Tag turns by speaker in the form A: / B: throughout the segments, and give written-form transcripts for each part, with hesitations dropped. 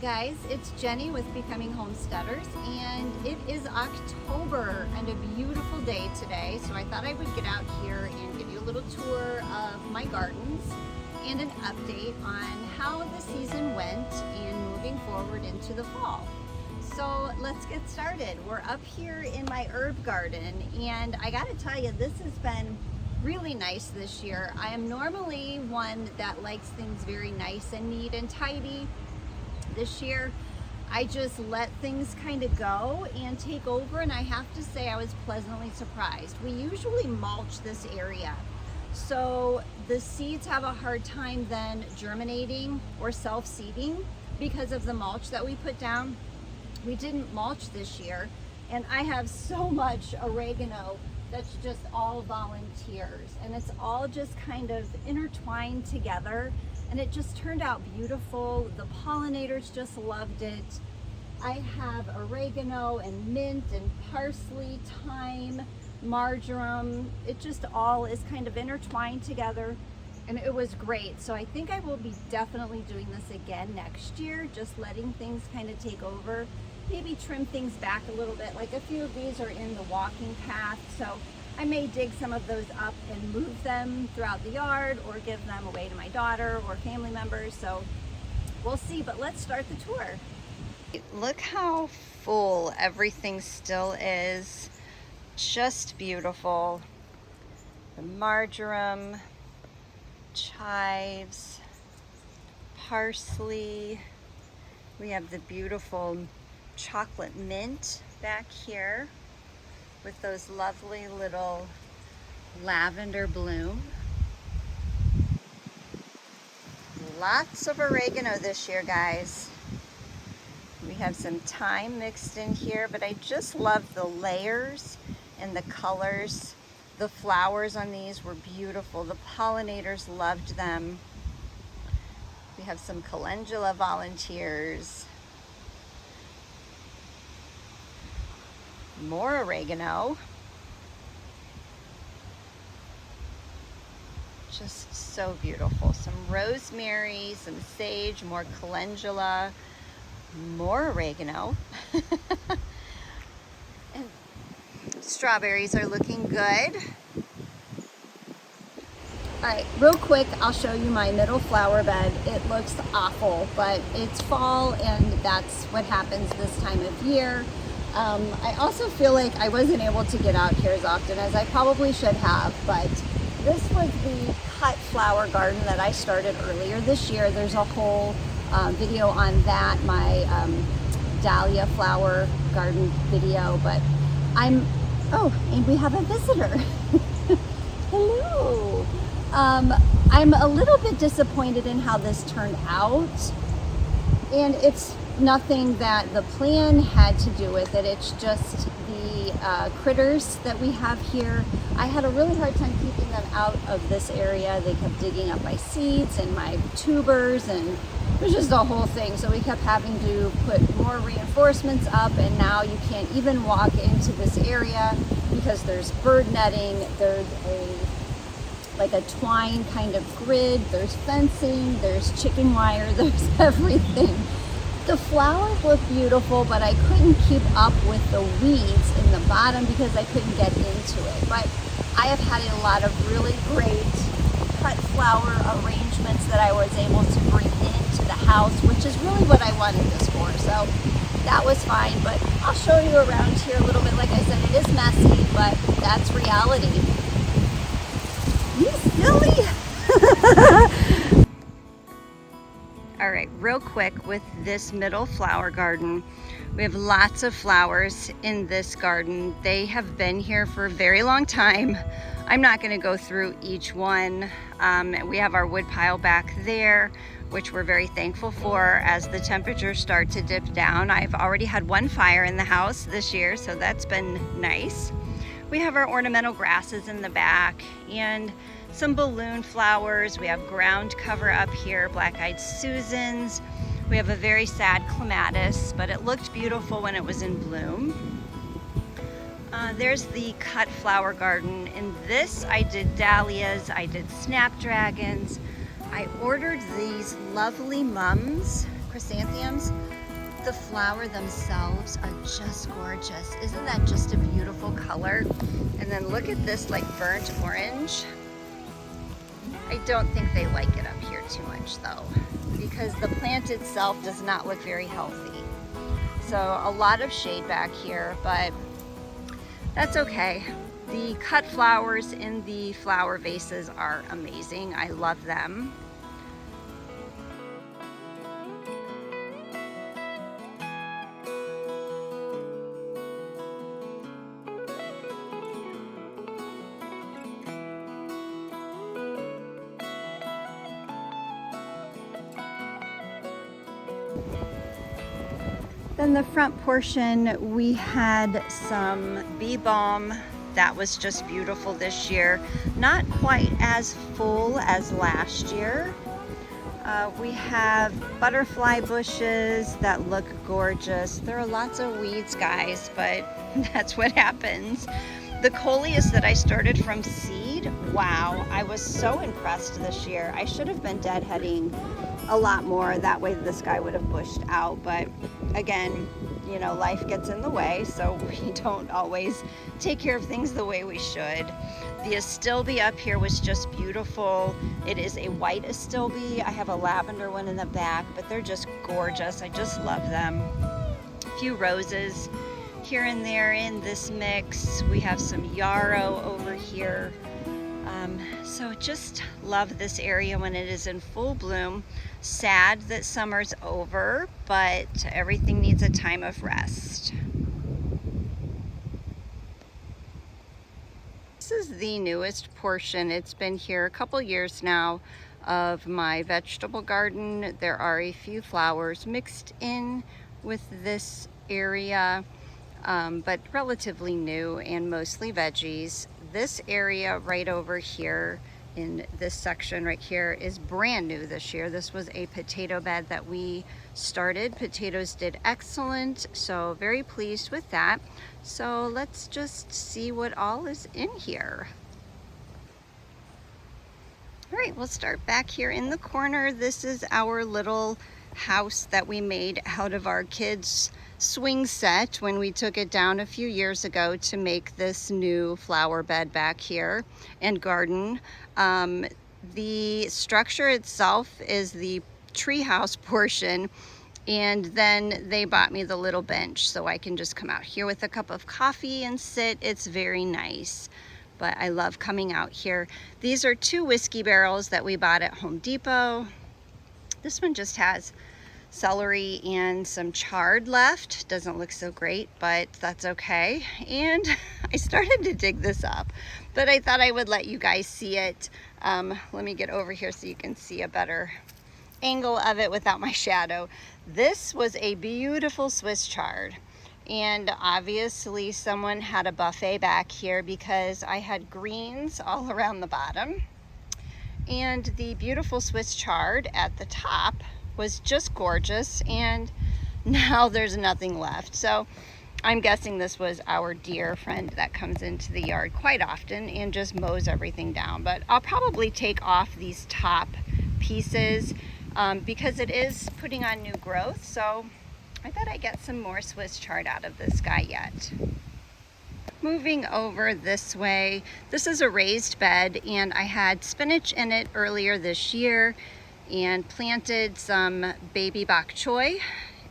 A: guys, it's Jenny with Becoming Homesteaders, and it is October and a beautiful day today, so I thought I would get out here and give you a little tour of my gardens and an update on how the season went and moving forward into the fall. So let's get started. We're up here in my herb garden, and I gotta tell you, this has been really nice this year. I am normally one that likes things very nice and neat and tidy. This year I just let things kind of go and take over, and I have to say I was pleasantly surprised. We usually mulch this area, so the seeds have a hard time then germinating or self-seeding because of the mulch that we put down. We didn't mulch this year, and I have so much oregano that's just all volunteers, and it's all just kind of intertwined together, and it just turned out beautiful. The pollinators just loved it. I have oregano and mint and parsley, thyme, marjoram. It just all is kind of intertwined together, and it was great. So I think I will be definitely doing this again next year, just letting things kind of take over. Maybe trim things back a little bit. Like a few of these are in the walking path, so I may dig some of those up and move them throughout the yard or give them away to my daughter or family members. So we'll see, but let's start the tour. Look how full everything still is. Just beautiful. The marjoram, chives, parsley. We have the beautiful chocolate mint back here with those lovely little lavender bloom. Lots of oregano this year, guys. We have some thyme mixed in here, but I just love the layers and the colors. The flowers on these were beautiful. The pollinators loved them. We have some calendula volunteers. More oregano. Just so beautiful. Some rosemary, some sage, more calendula, more oregano. And strawberries are looking good. All right, real quick, I'll show you my middle flower bed. It looks awful, but it's fall, and that's what happens this time of year. I also feel like I wasn't able to get out here as often as I probably should have, but this was the cut flower garden that I started earlier this year. There's a whole video on that, my dahlia flower garden video, but oh, and we have a visitor. Hello. I'm a little bit disappointed in how this turned out, and it's nothing that the plan had to do with it. It's just the critters that we have here. I had a really hard time keeping them out of this area. They kept digging up my seeds and my tubers, and it was just a whole thing. So we kept having to put more reinforcements up, and now you can't even walk into this area because there's bird netting, there's like a twine kind of grid, there's fencing, there's chicken wire, there's everything. The flowers look beautiful, but I couldn't keep up with the weeds in the bottom because I couldn't get into it. But I have had a lot of really great cut flower arrangements that I was able to bring into the house, which is really what I wanted this for. So that was fine, but I'll show you around here a little bit. Like I said, it is messy, but that's reality. You silly! All right, real quick with this middle flower garden, we have lots of flowers in this garden. They have been here for a very long time. I'm not going to go through each one. We have our wood pile back there, which we're very thankful for as the temperatures start to dip down. I've already had one fire in the house this year, so that's been nice. We have our ornamental grasses in the back and some balloon flowers. We have ground cover up here, black-eyed Susans. We have a very sad clematis, but it looked beautiful when it was in bloom. There's the cut flower garden. In this, I did dahlias, I did snapdragons. I ordered these lovely mums, chrysanthemums. the flower themselves are just gorgeous. Isn't that just a beautiful color? And then look at this like burnt orange. I don't think they like it up here too much though, because the plant itself does not look very healthy. So a lot of shade back here, but that's okay. The cut flowers in the flower vases are amazing. I love them. Then the front portion, we had some bee balm. That was just beautiful this year. Not quite as full as last year. We have butterfly bushes that look gorgeous. There are lots of weeds, guys, but that's what happens. The coleus that I started from seed, wow, I was so impressed this year. I should have been deadheading a lot more. That way this guy would have bushed out, but again, you know, life gets in the way, so we don't always take care of things the way we should. The astilbe up here was just beautiful. It is a white astilbe. I have a lavender one in the back, but they're just gorgeous. I just love them. A few roses here and there in this mix. We have some yarrow over here. So just love this area when it is in full bloom. Sad that summer's over, but everything needs a time of rest. This is the newest portion. It's been here a couple years now of my vegetable garden. There are a few flowers mixed in with this area, but relatively new and mostly veggies. This area right over here in this section right here is brand new this year. This was a potato bed that we started. Potatoes did excellent, so very pleased with that. So let's just see what all is in here. All right, we'll start back here in the corner. This is our little house that we made out of our kids' swing set when we took it down a few years ago to make this new flower bed back here and garden. The structure itself is the treehouse portion, and then they bought me the little bench so I can just come out here with a cup of coffee and sit. It's very nice, but I love coming out here. These are 2 whiskey barrels that we bought at Home Depot. This one just has celery and some chard left. Doesn't look so great, but that's okay. And I started to dig this up, but I thought I would let you guys see it. Let me get over here so you can see a better angle of it without my shadow. This was a beautiful Swiss chard, and obviously someone had a buffet back here because I had greens all around the bottom, and the beautiful Swiss chard at the top was just gorgeous, and now there's nothing left. So I'm guessing this was our dear friend that comes into the yard quite often and just mows everything down. But I'll probably take off these top pieces because it is putting on new growth. So I bet I get some more Swiss chard out of this guy yet. Moving over this way, this is a raised bed, and I had spinach in it earlier this year and planted some baby bok choy.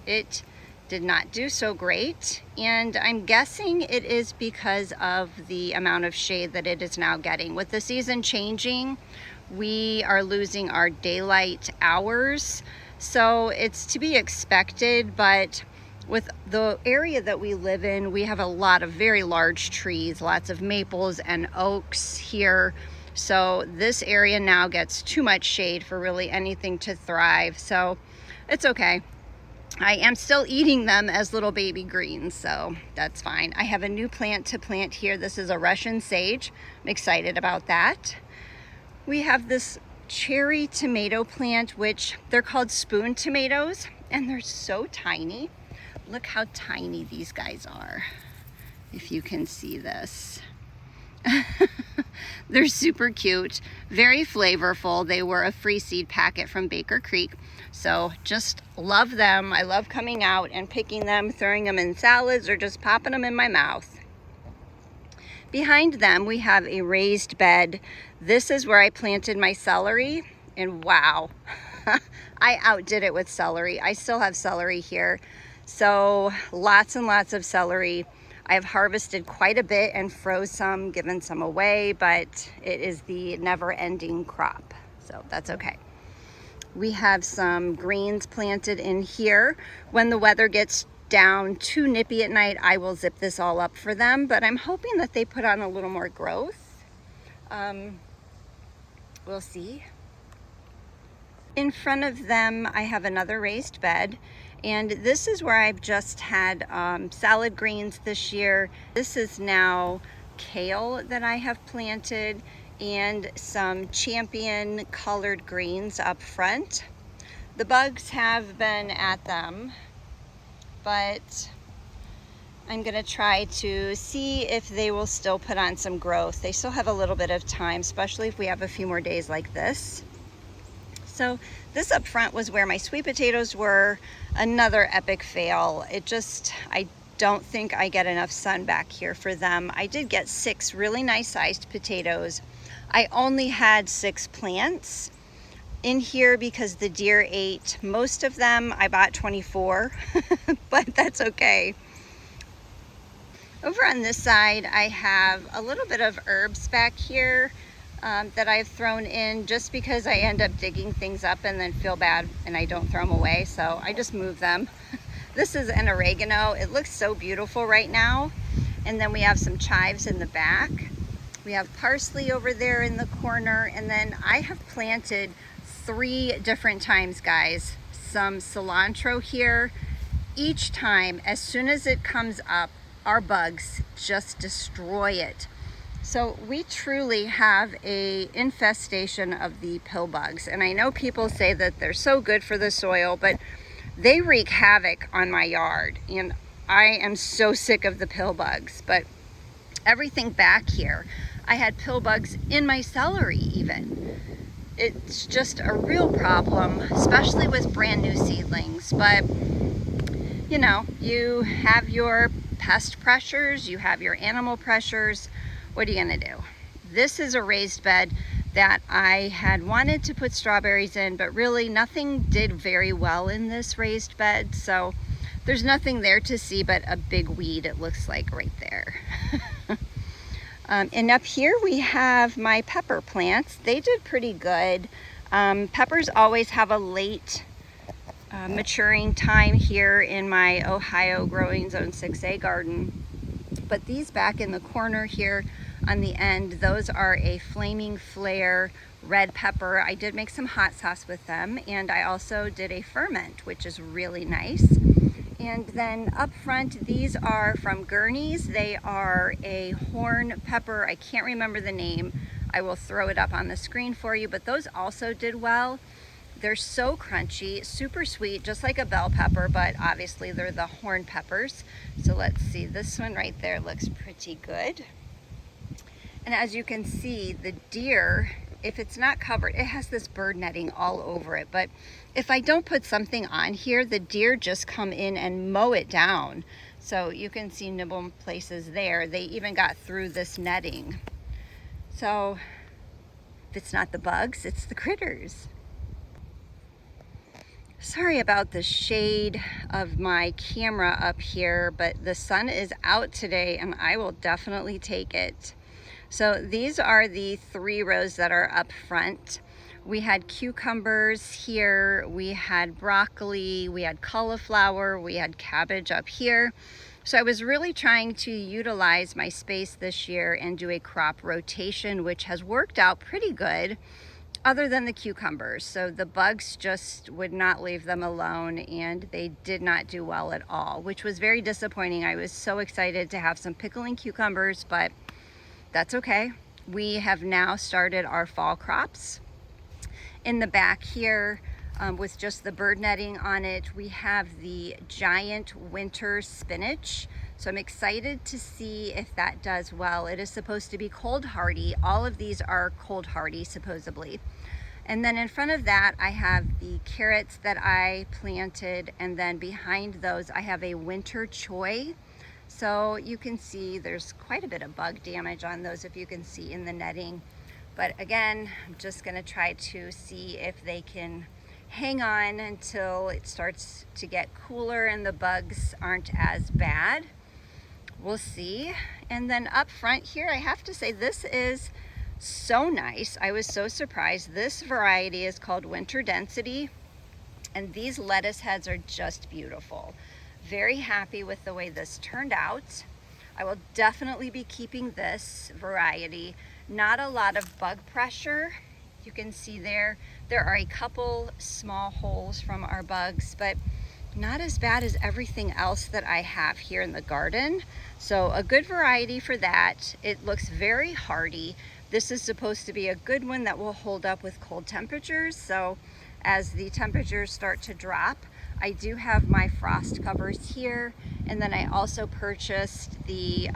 A: It did not do so great, and I'm guessing it is because of the amount of shade that it is now getting. With the season changing, we are losing our daylight hours, so it's to be expected. But with the area that we live in, we have a lot of very large trees, lots of maples and oaks here. So this area now gets too much shade for really anything to thrive. So it's okay. I am still eating them as little baby greens, so that's fine. I have a new plant to plant here. This is a Russian sage. I'm excited about that. We have this cherry tomato plant, which they're called spoon tomatoes, and they're so tiny. Look how tiny these guys are, if you can see this. They're super cute, very flavorful. They were a free seed packet from Baker Creek. So just love them. I love coming out and picking them, throwing them in salads, or just popping them in my mouth. Behind them, we have a raised bed. This is where I planted my celery, and wow, I outdid it with celery. I still have celery here. So lots and lots of celery. I have harvested quite a bit and froze some, given some away, but it is the never-ending crop, so that's okay. We have some greens planted in here. When the weather gets down too nippy at night, I will zip this all up for them, but I'm hoping that they put on a little more growth. We'll see. In front of them, I have another raised bed, and this is where I've just had salad greens this year. This is now kale that I have planted, and some champion colored greens up front. The bugs have been at them, but I'm gonna try to see if they will still put on some growth. They still have a little bit of time, especially if we have a few more days like this. So this up front was where my sweet potatoes were. Another epic fail. I don't think I get enough sun back here for them. I did get 6 really nice sized potatoes. I only had 6 plants in here because the deer ate most of them. I bought 24, but that's okay. Over on this side, I have a little bit of herbs back here that I've thrown in just because I end up digging things up and then feel bad and I don't throw them away, so I just move them. This is an oregano. It looks so beautiful right now. And then we have some chives in the back. We have parsley over there in the corner, and then I have planted 3 different times, guys, some cilantro here. Each time, as soon as it comes up, our bugs just destroy it. So we truly have a infestation of the pill bugs, and I know people say that they're so good for the soil, but they wreak havoc on my yard, and I am so sick of the pill bugs. But everything back here, I had pill bugs in my celery even. It's just a real problem, especially with brand new seedlings. But you know, you have your pest pressures, you have your animal pressures. What are you gonna do? This is a raised bed that I had wanted to put strawberries in, but really nothing did very well in this raised bed. So there's nothing there to see but a big weed, it looks like right there. And up here we have my pepper plants. They did pretty good. Peppers always have a late maturing time here in my Ohio Growing Zone 6A garden. But these back in the corner here on the end, those are a Flaming Flare red pepper. I did make some hot sauce with them, and I also did a ferment, which is really nice. And then up front, these are from Gurney's. They are a horn pepper. I can't remember the name. I will throw it up on the screen for you, but those also did well. They're so crunchy, super sweet, just like a bell pepper, but obviously they're the horn peppers. So let's see, this one right there looks pretty good. And as you can see, the deer, if it's not covered, it has this bird netting all over it. But if I don't put something on here, the deer just come in and mow it down. So you can see nibble places there. They even got through this netting. So if it's not the bugs, it's the critters. Sorry about the shade of my camera up here, but the sun is out today and I will definitely take it. So these are the 3 rows that are up front. We had cucumbers here, we had broccoli, we had cauliflower, we had cabbage up here. So I was really trying to utilize my space this year and do a crop rotation, which has worked out pretty good, other than the cucumbers. So the bugs just would not leave them alone, and they did not do well at all, which was very disappointing. I was so excited to have some pickling cucumbers, but that's okay. We have now started our fall crops. In the back here, with just the bird netting on it, we have the giant winter spinach. So I'm excited to see if that does well. It is supposed to be cold hardy. All of these are cold hardy supposedly. And then in front of that, I have the carrots that I planted, and then behind those I have a winter choy. So you can see there's quite a bit of bug damage on those, if you can see in the netting. But again, I'm just gonna try to see if they can hang on until it starts to get cooler and the bugs aren't as bad. We'll see. And then up front here, I have to say this is so nice. I was so surprised. This variety is called Winter Density, and these lettuce heads are just beautiful. Very happy with the way this turned out. I will definitely be keeping this variety. Not a lot of bug pressure. You can see there are a couple small holes from our bugs, but not as bad as everything else that I have here in the garden. So a good variety for that. It looks very hardy. This is supposed to be a good one that will hold up with cold temperatures. So as the temperatures start to drop, I do have my frost covers here. And then I also purchased the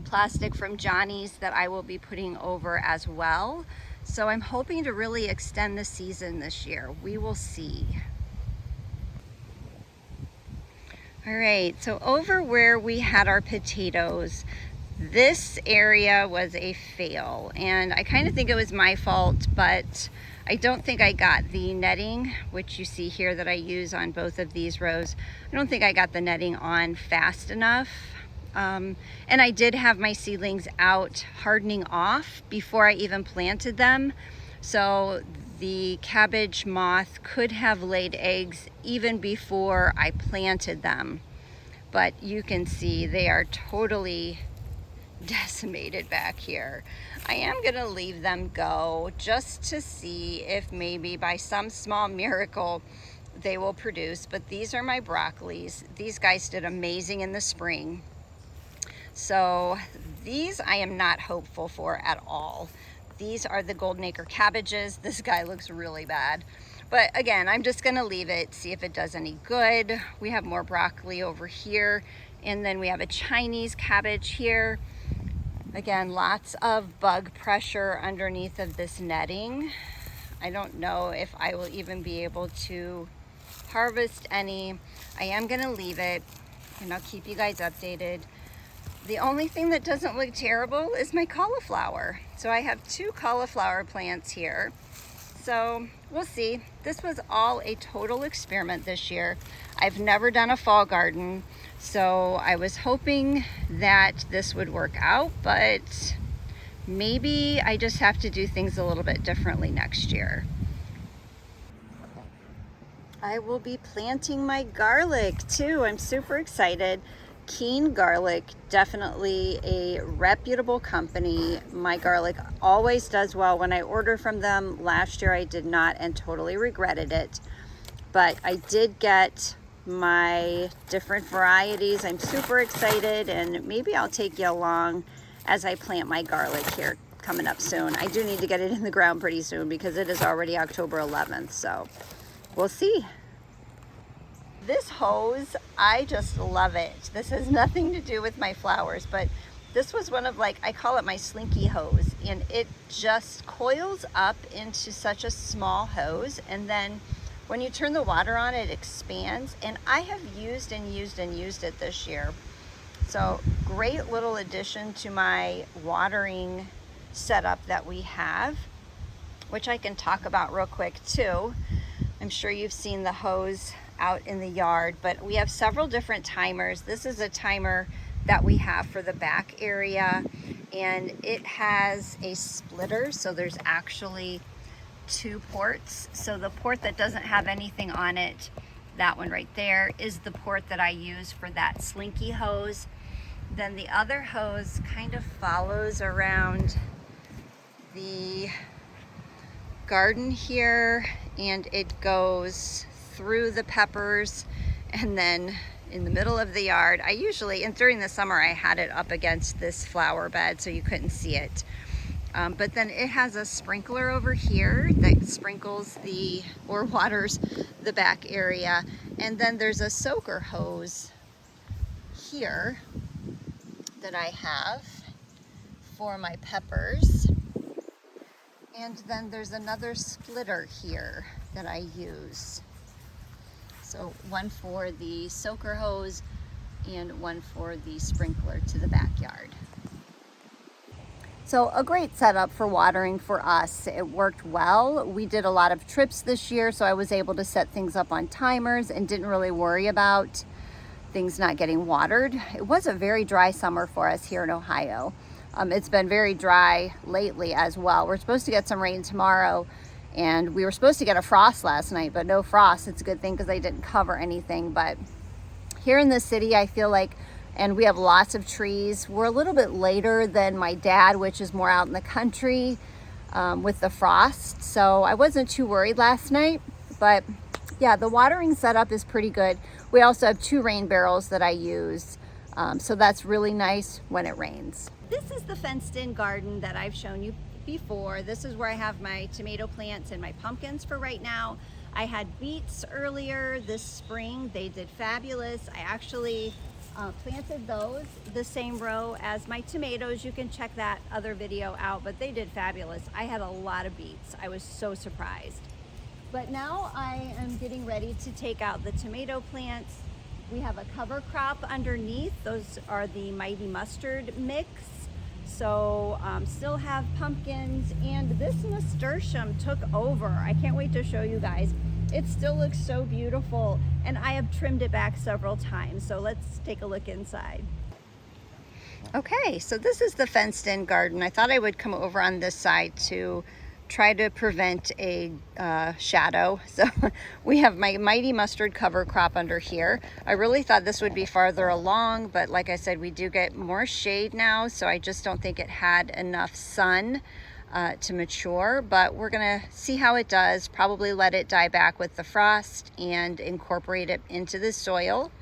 A: plastic from Johnny's that I will be putting over as well. So I'm hoping to really extend the season this year. We will see. All right, so over where we had our potatoes, this area was a fail, and I kind of think it was my fault, but I don't think I got the netting, which you see here that I use on both of these rows. I don't think I got the netting on fast enough. And I did have my seedlings out hardening off before I even planted them. So the cabbage moth could have laid eggs even before I planted them. But you can see they are totally decimated back here. I am gonna leave them go just to see if maybe by some small miracle they will produce. But these are my broccolis. These guys did amazing in the spring. So these I am not hopeful for at all. These are the golden acre cabbages. This guy looks really bad. But again, I'm just gonna leave it, see if it does any good. We have more broccoli over here. And then we have a Chinese cabbage here. Again, lots of bug pressure underneath of this netting. I don't know if I will even be able to harvest any. I am gonna leave it and I'll keep you guys updated. The only thing that doesn't look terrible is my cauliflower. So I have 2 cauliflower plants here. So we'll see. This was all a total experiment this year. I've never done a fall garden, so I was hoping that this would work out, but maybe I just have to do things a little bit differently next year. I will be planting my garlic too. I'm super excited. Keen Garlic, definitely a reputable company. My garlic always does well when I order from them. Last year I did not and totally regretted it, but I did get my different varieties. I'm super excited, and maybe I'll take you along as I plant my garlic here coming up soon. I do need to get it in the ground pretty soon because it is already October 11th, so we'll see. This hose, I just love it. This has nothing to do with my flowers, but this was one of, like, I call it my slinky hose, and it just coils up into such a small hose, and then when you turn the water on, it expands, and I have used and used and used it this year. So great little addition to my watering setup that we have, which I can talk about real quick too. I'm sure you've seen the hose out in the yard, but we have several different timers. This is a timer that we have for the back area, and it has a splitter, so there's actually 2 ports. So the port that doesn't have anything on it, that one right there, is the port that I use for that slinky hose. Then the other hose kind of follows around the garden here, and it goes through the peppers and then in the middle of the yard. I usually, and during the summer, I had it up against this flower bed so you couldn't see it. But then it has a sprinkler over here that sprinkles or waters the back area. And then there's a soaker hose here that I have for my peppers. And then there's another splitter here that I use. So one for the soaker hose and one for the sprinkler to the backyard. So a great setup for watering for us. It worked well. We did a lot of trips this year, so I was able to set things up on timers and didn't really worry about things not getting watered. It was a very dry summer for us here in Ohio. It's been very dry lately as well. We're supposed to get some rain tomorrow, and we were supposed to get a frost last night, but no frost. It's a good thing because I didn't cover anything. But here in the city, I feel like, and we have lots of trees. We're a little bit later than my dad, which is more out in the country with the frost. So I wasn't too worried last night, but yeah, the watering setup is pretty good. We also have 2 rain barrels that I use. So that's really nice when it rains. This is the fenced-in garden that I've shown you before. This is where I have my tomato plants and my pumpkins for right now. I had beets earlier this spring. They did fabulous. I actually planted those the same row as my tomatoes. You can check that other video out, but they did fabulous. I had a lot of beets. I was so surprised. But now I am getting ready to take out the tomato plants. We have a cover crop underneath. Those are the Mighty Mustard mix. So still have pumpkins, and this nasturtium took over. I can't wait to show you guys. It still looks so beautiful, and I have trimmed it back several times. So let's take a look inside. Okay, so this is the fenced-in garden. I thought I would come over on this side to try to prevent a shadow. So we have my Mighty Mustard cover crop under here. I really thought this would be farther along, but like I said, we do get more shade now, so I just don't think it had enough sun to mature, but we're gonna see how it does. Probably let it die back with the frost and incorporate it into the soil.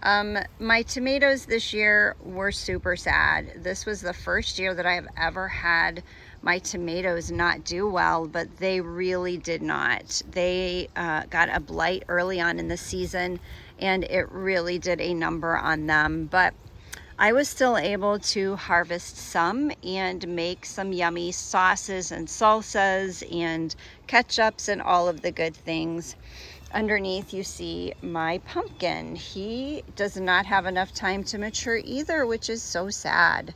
A: My tomatoes this year were super sad. This was the first year that I have ever had my tomatoes not do well, but they really did not. They got a blight early on in the season, and it really did a number on them. But I was still able to harvest some and make some yummy sauces and salsas and ketchups and all of the good things. Underneath you see my pumpkin. He does not have enough time to mature either, which is so sad.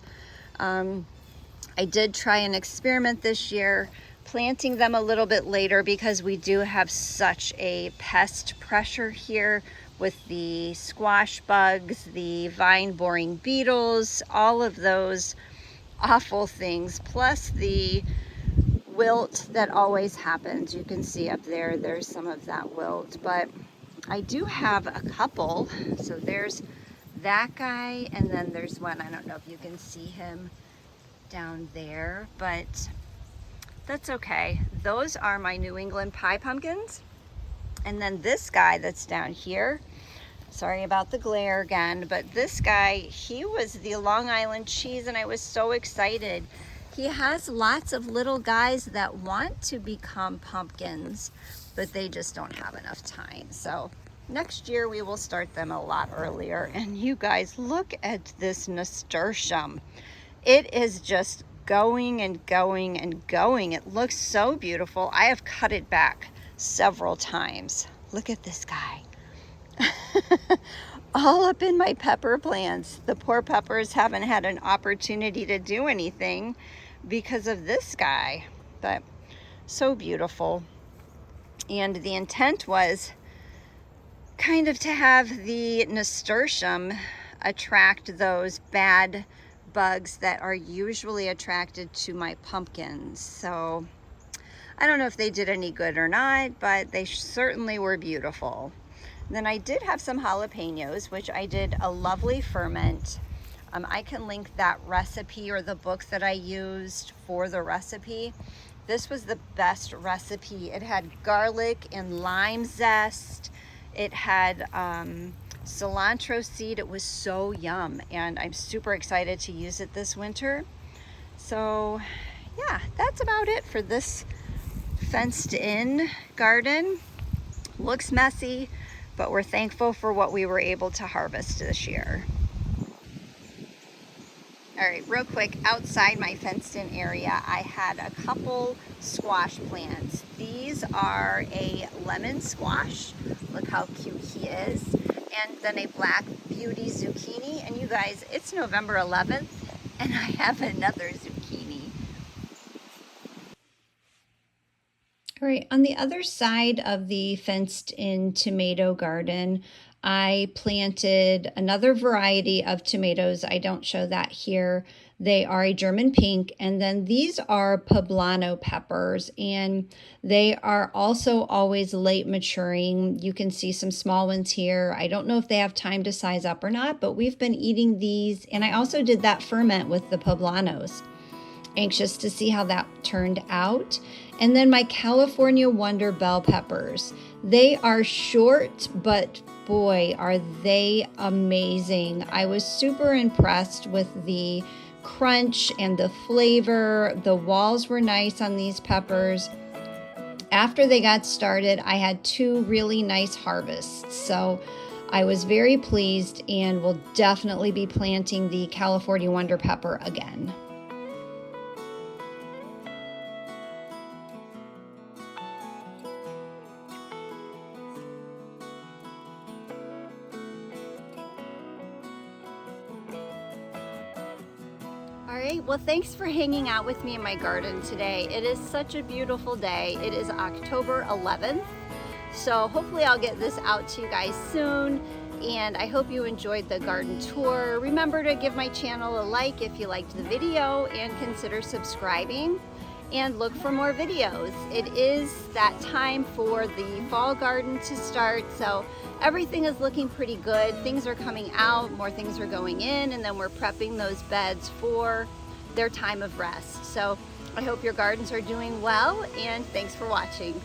A: I did try an experiment this year, planting them a little bit later because we do have such a pest pressure here with the squash bugs, the vine boring beetles, all of those awful things, plus the wilt that always happens. You can see up there, there's some of that wilt, but I do have a couple. So there's that guy, and then there's one, I don't know if you can see him down there, but that's okay. Those are my New England pie pumpkins. And then this guy that's down here, sorry about the glare again, but this guy, he was the Long Island cheese, and I was so excited. He has lots of little guys that want to become pumpkins, but they just don't have enough time. So next year we will start them a lot earlier. And you guys, look at this nasturtium. It is just going and going and going. It looks so beautiful. I have cut it back several times. Look at this guy. All up in my pepper plants. The poor peppers haven't had an opportunity to do anything because of this guy, but so beautiful. And the intent was kind of to have the nasturtium attract those bad bugs that are usually attracted to my pumpkins. So I don't know if they did any good or not, but they certainly were beautiful. And then I did have some jalapenos, which I did a lovely ferment. I can link that recipe or the book that I used for the recipe. This was the best recipe. It had garlic and lime zest. It had cilantro seed. It was so yum, and I'm super excited to use it this winter. So yeah, that's about it for this fenced in garden. Looks messy, but we're thankful for what we were able to harvest this year. All right, real quick, outside my fenced-in area, I had a couple squash plants. These are a lemon squash. Look how cute he is. And then a black beauty zucchini. And you guys, it's November 11th, and I have another zucchini. All right, on the other side of the fenced-in tomato garden, I planted another variety of tomatoes. I don't show that here. They are a German pink, and then these are poblano peppers, and they are also always late maturing. You can see some small ones here. I don't know if they have time to size up or not, but we've been eating these, and I also did that ferment with the poblanos. Anxious to see how that turned out. And then my California Wonder bell peppers. They are short, but boy, are they amazing. I was super impressed with the crunch and the flavor. The walls were nice on these peppers. After they got started, I had 2 really nice harvests. So I was very pleased and will definitely be planting the California Wonder pepper again. All right, well, thanks for hanging out with me in my garden today. It is such a beautiful day. It is October 11th, so hopefully I'll get this out to you guys soon, and I hope you enjoyed the garden tour. Remember to give my channel a like if you liked the video, and consider subscribing, and look for more videos. It is that time for the fall garden to start, so everything is looking pretty good. Things are coming out, more things are going in, and then we're prepping those beds for their time of rest. So I hope your gardens are doing well, and thanks for watching.